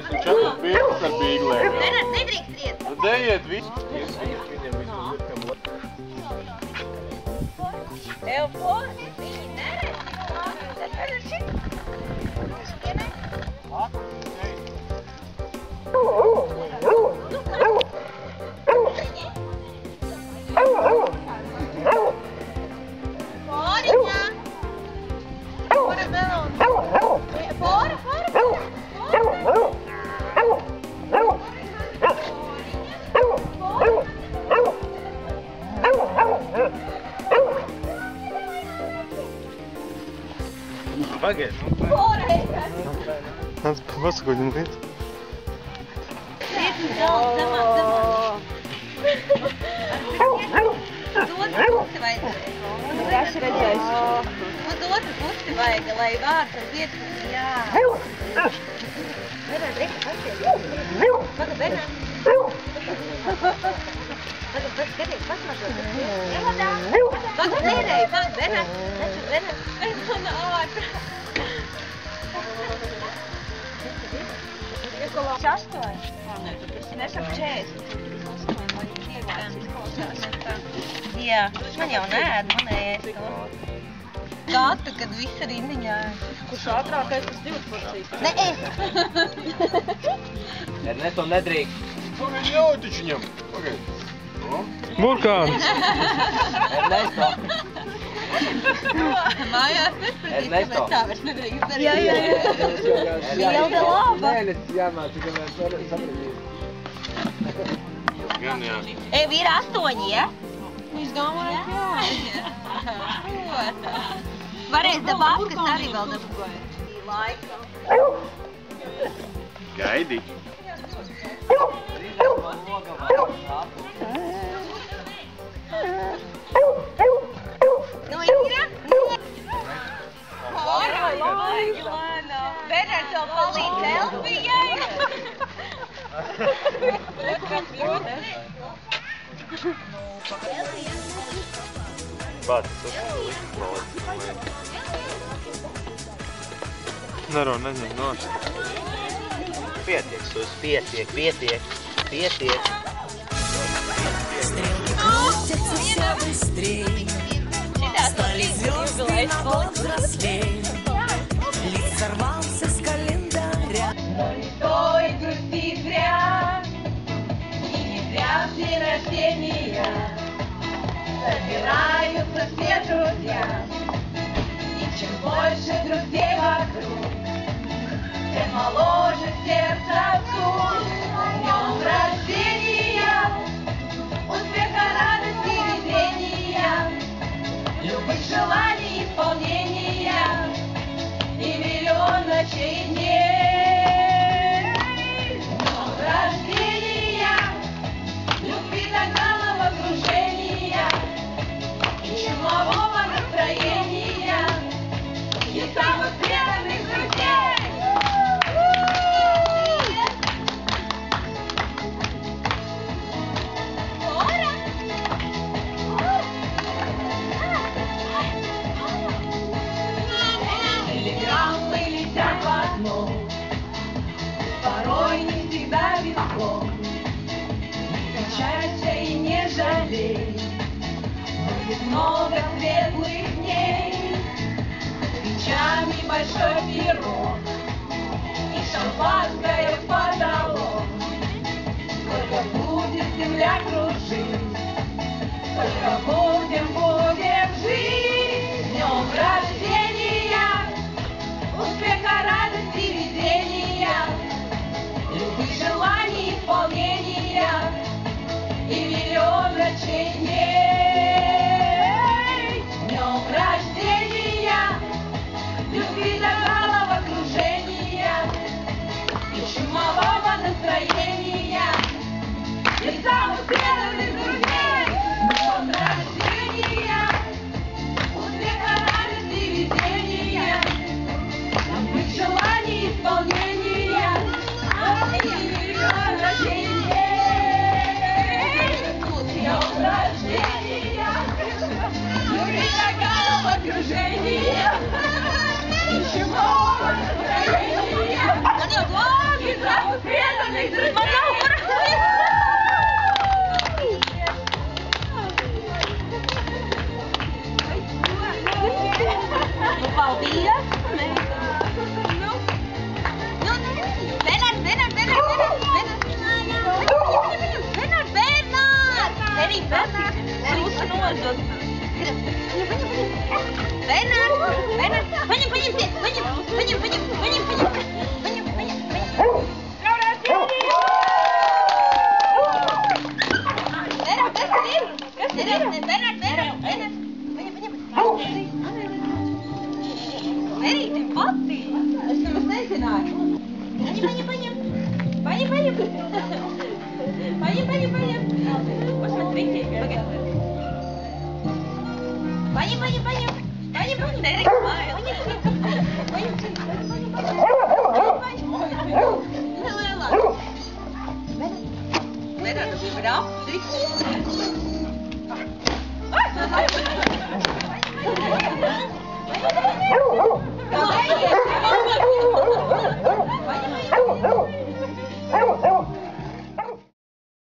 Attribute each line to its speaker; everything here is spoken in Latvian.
Speaker 1: Mēs taču esam pirks ar bīglēm.
Speaker 2: Nedrīkst iet.
Speaker 1: Tad ejiet visi.
Speaker 2: Tev posi, viņi neredz. Tad redz šit.
Speaker 1: Pagaid.
Speaker 3: Nāc, pasakoļ viņu līdzi.
Speaker 2: Uz otru pusi vajadzēja. Es redzēju. Uz otru pusi vajag, lai vārds ar vietu. Jā. Bernard, reiz pasties. Paga, Bernard. Paga, skaties, pasmažot. Paga, nērēji, paga, Bernard. Neču, Bernard. Es man ārā. Astoņi. Es ap 40. Jā, man jau neēd, man ēst to. Gata, kad viss ar indiņā.
Speaker 4: Kurš ātrākais, tas 2 porcijas?
Speaker 2: Ne, es.
Speaker 5: Ernesto nedrīkst.
Speaker 1: Nu, viņi jau taču ņem. Pagaid.
Speaker 3: Burkāns!
Speaker 5: Ernesto.
Speaker 2: Mājās nespratīs, ka mēs tā vairs nedrīkst darīt. Jā.
Speaker 5: Ilda laba. Nē, nes jāmāca, ka mēs sapratīs.
Speaker 1: Gan jā.
Speaker 2: Ej, ir 8, ja?
Speaker 4: Viņš domā, jā.
Speaker 2: Varēs dabāskas arī vēl dabūgoja. Laika.
Speaker 1: Gaidi.
Speaker 2: Nu, ir? Lēna. Bernard, tev palīdz Elfijai.
Speaker 1: Bāc, tas ir likt.
Speaker 3: Nero, neņem nost.
Speaker 5: Pietiek, sus, pietiek.
Speaker 6: Крутятся все быстрее, стали звезды на год взрослее, лист сорвался с календаря.
Speaker 2: Но не стоит грустить зря, и не зря в день рождения собираются все друзья. И чем больше друзей вокруг, тем моложе сердце отцу. С днем рождения, успеха, радости, везения, любых желаний, исполнения и миллион ночей и дней. С днем рождения, любви до головокружения и чумового настроения и самых преданных друзей. Телеграммы летят в окно, порой не всегда легко. Не качайся и не жалей, будет много светлых дней. Свечами большой пирог и шампанское в потолок. Сколько будет земля кружить, сколько будем жить. С днем рождения, успеха, радости, везения, любых желаний, исполнения и миллион ночей и дней. С днем рождения, любви до головокружения и чумового настроения и самых преданных друзей. С днем рождения, успеха, радости, везения, любых желаний, исполнения и миллион ночей и дней. С днем рождения. Arī Bernārds. Šūsa nozog. Bernārds. Paņem. Kas ir? Bernārds. Merītim patīk. Es nemaz nezināju. Paņem. Paņem. Pasmat rītīgi. Paņem. Derek, māja. Paņem. Nelielāk. Bernārds ir apti. Paņem.